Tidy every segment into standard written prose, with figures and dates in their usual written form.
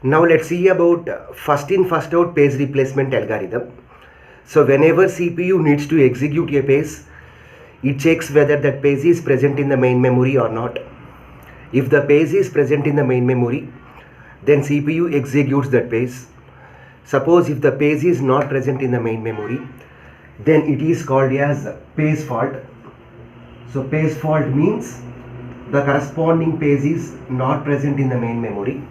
Now let's see about first in first out page replacement algorithm. So whenever CPU needs to execute a page, it checks whether that page is present in the main memory or not. If the page is present in the main memory, then CPU executes that page. Suppose if the page is not present in the main memory, then it is called as page fault. So page fault means the corresponding page is not present in the main memory.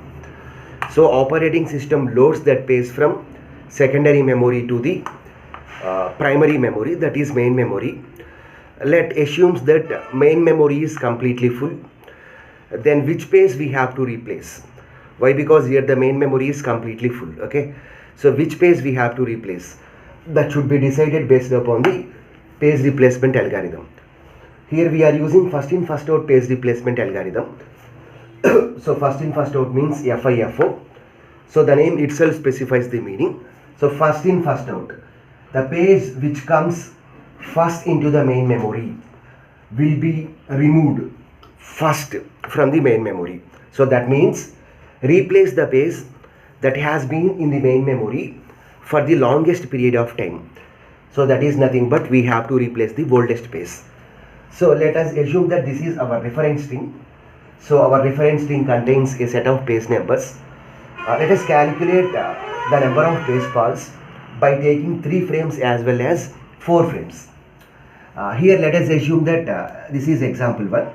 So operating system loads that page from secondary memory to the primary memory, that is main memory. Let assumes that main memory is completely full. Then which page we have to replace? Why? Because here the main memory is completely full. Okay, so which page we have to replace? That should be decided based upon the page replacement algorithm. Here we are using first in first out page replacement algorithm. So first in first out means FIFO. So the name itself specifies the meaning. So first in first out, the page which comes first into the main memory will be removed first from the main memory. So that means replace the page that has been in the main memory for the longest period of time. So that is nothing but we have to replace the oldest page. So let us assume that this is our reference string. So our reference string contains a set of page numbers. Let us calculate the number of page faults by taking 3 frames as well as 4 frames. Here let us assume that this is example 1.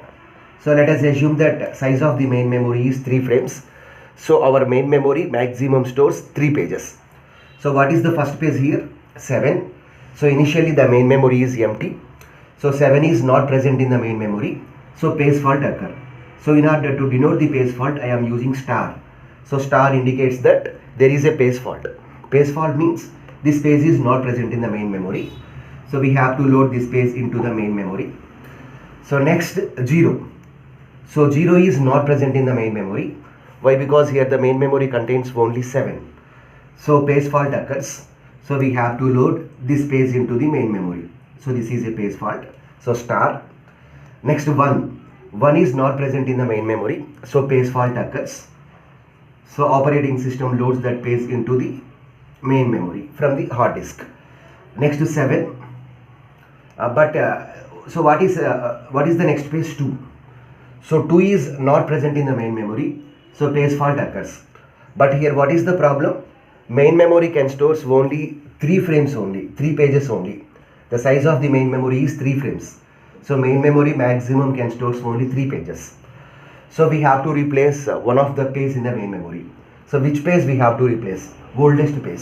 So let us assume that size of the main memory is 3 frames. So our main memory maximum stores 3 pages. So what is the first page here? 7. So initially the main memory is empty. So 7 is not present in the main memory. So page fault occur. So in order to denote the page fault, I am using star. So star indicates that there is a page fault. Page fault means this page is not present in the main memory. So we have to load this page into the main memory. So next 0. So 0 is not present in the main memory. Why? Because here the main memory contains only 7. So page fault occurs. So we have to load this page into the main memory. So this is a page fault. So star. Next 1. 1 is not present in the main memory. So page fault occurs. So operating system loads that page into the main memory from the hard disk. Next to 7. So what is the next page? 2. So 2 is not present in the main memory. So page fault occurs. But here what is the problem? Main memory can store only 3 frames only, 3 pages only. The size of the main memory is 3 frames. So main memory maximum can store only 3 pages. So we have to replace one of the pages in the main memory. So which page we have to replace? Oldest page.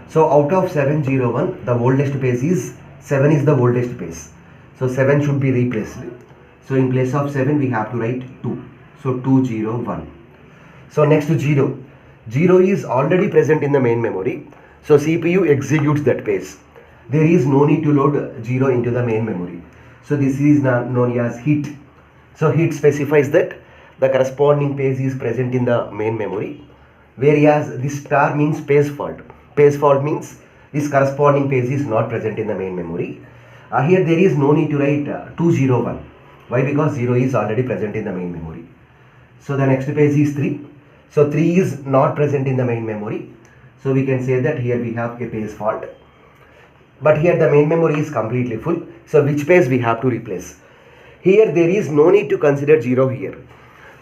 So out of 701, the oldest page is 7 is the oldest page. So 7 should be replaced. So in place of 7 we have to write 2. So 201. So next to 0. 0 is already present in the main memory. So CPU executes that page. There is no need to load 0 into the main memory. So this is known as hit. So hit specifies that the corresponding page is present in the main memory. Whereas this star means page fault. Page fault means this corresponding page is not present in the main memory. Here there is no need to write 201. Why? Because 0 is already present in the main memory. So the next page is 3. So 3 is not present in the main memory. So we can say that here we have a page fault. But here the main memory is completely full. So which page we have to replace? Here there is no need to consider 0 here.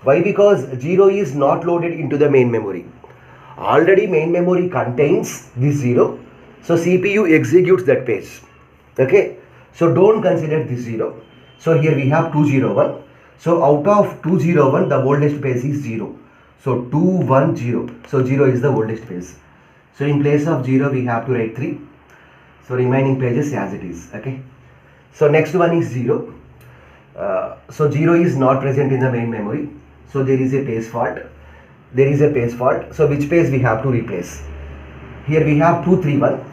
Why? Because 0 is not loaded into the main memory. Already main memory contains this 0. So CPU executes that page. Okay. So don't consider this 0. So here we have 201. So out of 201, the oldest page is 0. So 210. So 0 is the oldest page. So in place of 0 we have to write 3. So remaining pages as it is. Okay. So next one is 0. So 0 is not present in the main memory. So there is a page fault. There is a page fault. So which page we have to replace? Here we have 231.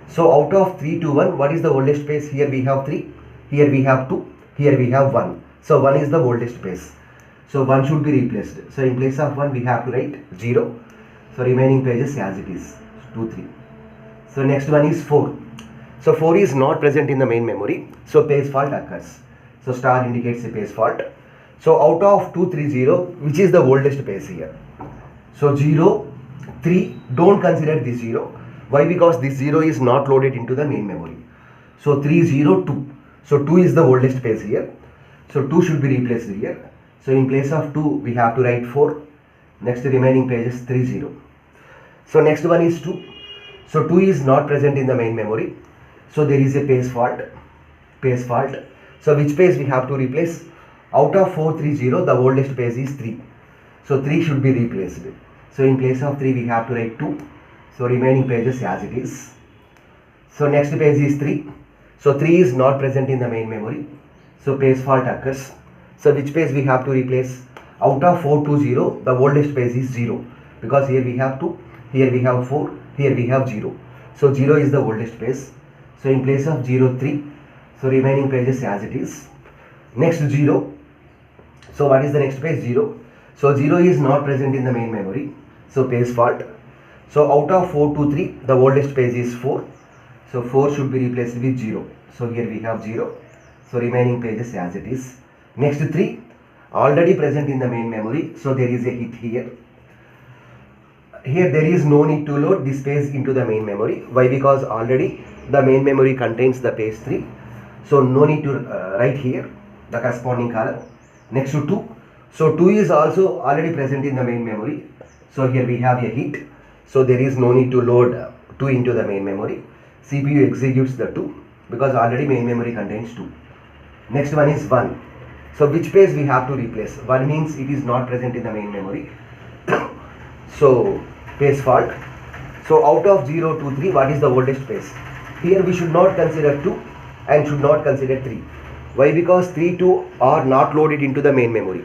So out of 321, what is the oldest page? Here we have 3. Here we have 2. Here we have 1. So 1 is the oldest page. So 1 should be replaced. So in place of 1 we have to write 0. So remaining pages as it is. 2, 3. So next one is 4. So 4 is not present in the main memory. So page fault occurs. So star indicates a page fault. So out of 230, which is the oldest page here? So 0, 3, don't consider this 0. Why? Because this 0 is not loaded into the main memory. So 3, 0, 2. So 2 is the oldest page here. So 2 should be replaced here. So in place of 2, we have to write 4. Next remaining page is 3, 0. So next one is 2. So 2 is not present in the main memory. So there is a page fault. Page fault. So which page we have to replace? Out of 4, 3, 0, the oldest page is 3. So 3 should be replaced. So in place of 3, we have to write 2. So remaining pages as it is. So next page is 3. So 3 is not present in the main memory. So page fault occurs. So which page we have to replace? Out of 4 to 0, the oldest page is 0. Because here we have 2, here we have 4, here we have 0. So 0 is the oldest page. So in place of 0, 3. So remaining pages as it is. Next 0. So what is the next page? 0. So 0 is not present in the main memory. So page fault. So out of 4 to 3, the oldest page is 4. So 4 should be replaced with 0. So here we have 0. So remaining pages as it is. Next 3, already present in the main memory. So there is a hit here. Here there is no need to load this page into the main memory. Why? Because already the main memory contains the page 3. So no need to write here the corresponding column. Next to 2. So 2 is also already present in the main memory. So here we have a hit. So there is no need to load 2 into the main memory. CPU executes the 2 because already main memory contains 2. Next one is 1. So which page we have to replace? 1 means it is not present in the main memory. So page fault. So out of 0 to 3, what is the oldest page? Here we should not consider 2 and should not consider 3. Why? Because 3, 2 are not loaded into the main memory.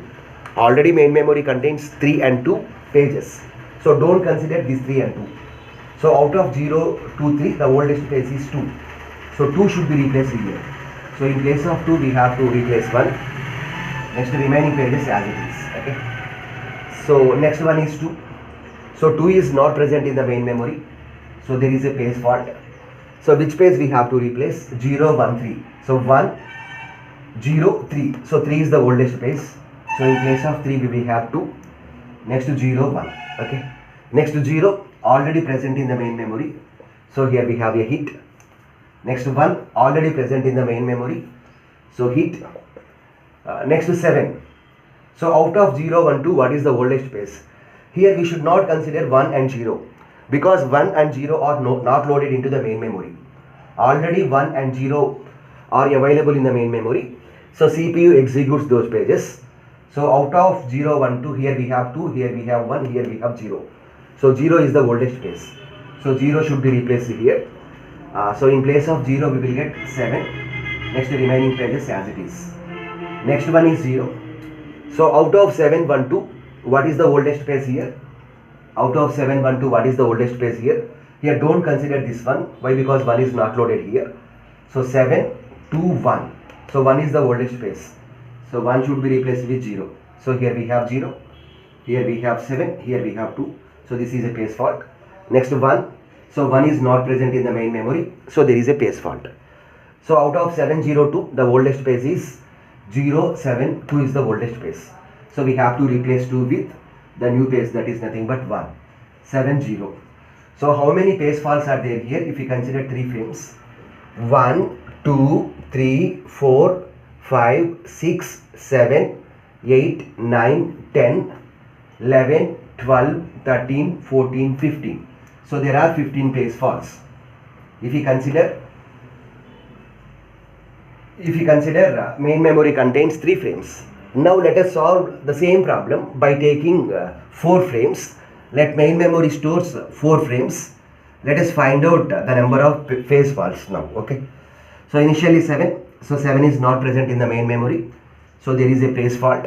Already main memory contains 3 and 2 pages. So don't consider this 3 and 2. So out of 0 to 3, the oldest page is 2. So 2 should be replaced here. So in place of 2, we have to replace 1. Next remaining pages as it is. Okay. So next one is 2. So 2 is not present in the main memory. So there is a page fault. So which page we have to replace? 0, 1, 3. So 1, 0, 3. So 3 is the oldest page. So in place of 3, we will have 2. Next to 0, 1. Okay. Next to 0, already present in the main memory. So here we have a hit. Next to 1, already present in the main memory. So hit. Next to 7. So out of 0, 1, 2, what is the oldest page? Here we should not consider 1 and 0 because 1 and 0 are not loaded into the main memory. Already 1 and 0 are available in the main memory. So CPU executes those pages. So out of 0, 1, 2, here we have 2, here we have 1, here we have 0. So 0 is the oldest page. So 0 should be replaced here. So in place of 0, we will get 7. Next remaining pages as it is. Next one is 0. So out of 7, 1, 2, what is the oldest page here? Out of 7, 1, 2, what is the oldest page here? Here don't consider this one. Why? Because 1 is not loaded here. So 7, 2, 1. So 1 is the oldest page. So 1 should be replaced with 0. So here we have 0. Here we have 7. Here we have 2. So this is a page fault. Next 1. So 1 is not present in the main memory. So there is a page fault. So out of 7, 0, 2, the oldest page is 0, 7, 2 is the oldest page. So we have to replace 2 with the new page, that is nothing but 1. 7, 0. So how many page faults are there here? If we consider 3 frames. 1, 2, 3, 4, 5, 6, 7, 8, 9, 10, 11, 12, 13, 14, 15. So there are 15 page faults. If we consider main memory contains 3 frames. Now let us solve the same problem by taking 4 frames. Let main memory stores 4 frames. Let us find out the number of page faults now. Okay. So initially 7. So 7 is not present in the main memory. So there is a page fault.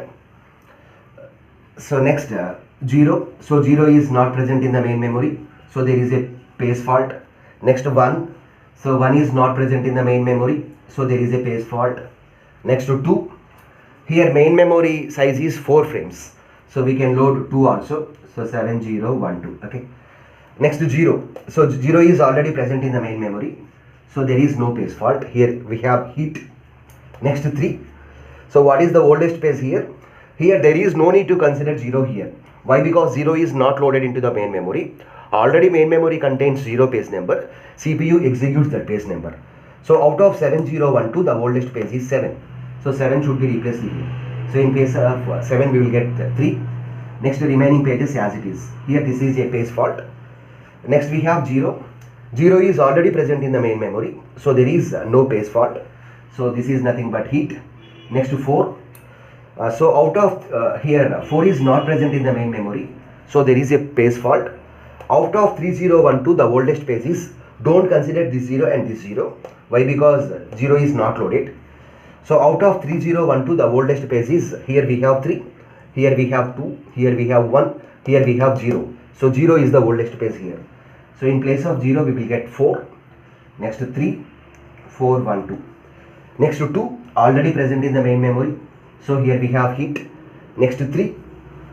So next 0. So 0 is not present in the main memory. So there is a page fault. Next 1. So 1 is not present in the main memory. So there is a page fault. Next to 2. Here main memory size is 4 frames. So we can load 2 also. So 7, 0, 1, 2. Okay. Next to 0. So 0 is already present in the main memory. So there is no page fault. Here we have hit. Next 3. So what is the oldest page here? Here there is no need to consider 0 here. Why? Because 0 is not loaded into the main memory. Already main memory contains 0 page number. CPU executes that page number. So out of 7012, the oldest page is 7. So 7 should be replaced here. So in case of 7, we will get 3. Next remaining pages as it is. Here this is a page fault. Next we have 0. 0 is already present in the main memory. So there is no page fault. So this is nothing but heat. Next to 4. So out of here 4 is not present in the main memory. So there is a page fault. Out of 3012, the oldest page is, don't consider this 0 and this 0. Why? Because 0 is not loaded. So out of 3012, the oldest page is, here we have 3, here we have 2, here we have 1, here we have 0. So 0 is the oldest page here. So in place of 0, we will get 4. Next to 3, 4, 1, 2. Next to 2, already present in the main memory. So here we have heat. Next to 3,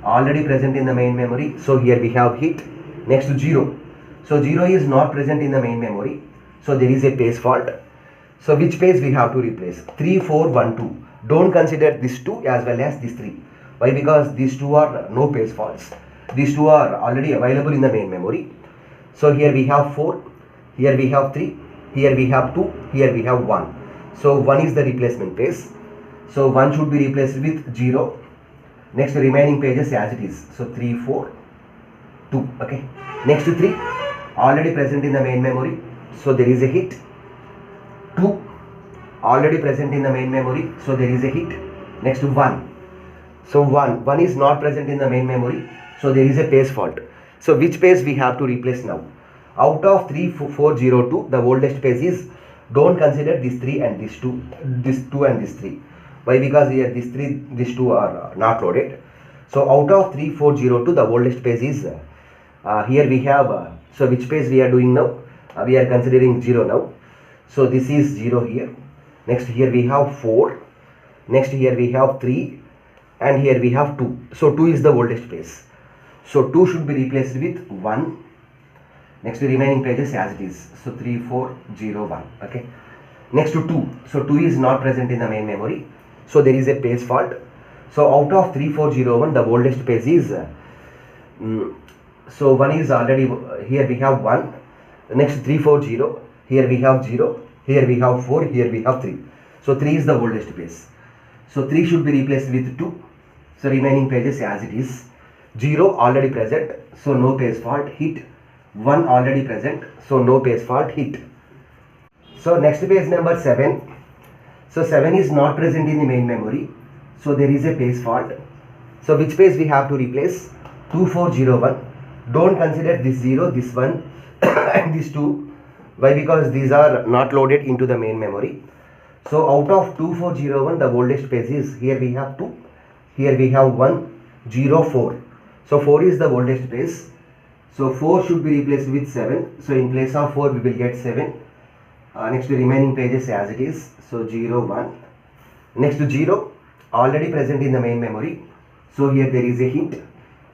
already present in the main memory. So here we have heat. Next to 0. So 0 is not present in the main memory. So there is a page fault. So which page we have to replace? 3, 4, 1, 2. Don't consider this 2 as well as this 3. Why? Because these two are no page faults. These two are already available in the main memory. So here we have 4. Here we have 3. Here we have 2. Here we have 1. So 1 is the replacement page. So 1 should be replaced with 0. Next remaining pages as it is. So 3, 4, 2. Okay. Next to 3, already present in the main memory. So there is a hit. 2, already present in the main memory. So there is a hit. Next to 1. So 1 is not present in the main memory. So there is a page fault. So which page we have to replace now? Out of 3402, the oldest page is, don't consider this 3 and this 2, this 2 and this 3. Why? Because here this 3, this 2 are not loaded. So out of 3402, the oldest page is, here we have, so which page we are doing now? We are considering 0 now. So this is 0 here. Next here we have 4. Next here we have 3. And here we have 2. So 2 is the oldest page. So 2 should be replaced with 1. Next remaining pages as it is. So 3, 4, 0, 1. Okay. Next to 2. So 2 is not present in the main memory. So there is a page fault. So out of 3401, the oldest page is, so 1 is already, here we have 1. Next 340. Here we have 0. Here we have 4. Here we have 3. So 3 is the oldest page. So 3 should be replaced with 2. So remaining pages as it is. 0 already present. So no page fault, hit. 1 already present. So no page fault, hit. So next page number 7. So 7 is not present in the main memory. So there is a page fault. So which page we have to replace? 2401. Don't consider this 0, this 1 and this 2. Why? Because these are not loaded into the main memory. So out of 2401, the oldest page is, here we have 2. Here we have 1, 0, 4. So 4 is the oldest page. So 4 should be replaced with 7. So in place of 4, we will get 7. Next to remaining pages as it is. So 0, 1. Next to 0, already present in the main memory. So here there is a hint.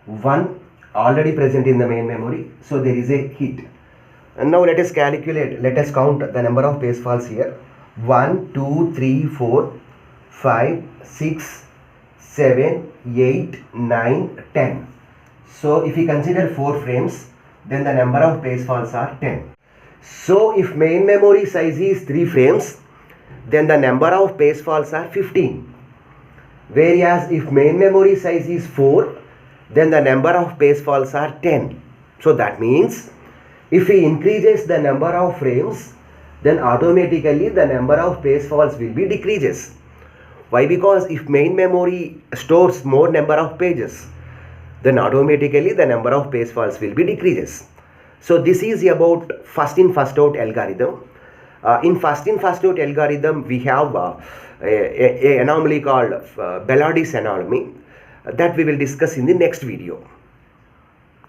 1 already present in the main memory. So there is a hit. And now let us calculate, let us count the number of page faults here. 1, 2, 3, 4, 5, 6, 7, 8, 9, 10. So if we consider 4 frames, then the number of page faults are 10. So if main memory size is 3 frames, then the number of page faults are 15. Whereas if main memory size is 4, then the number of page faults are 10. So that means if we increases the number of frames, then automatically the number of page faults will be decreases. Why? Because if main memory stores more number of pages, then automatically the number of page faults will be decreases. So this is about first in first out algorithm. In first in first out algorithm, we have a anomaly called Bellardi's anomaly that we will discuss in the next video.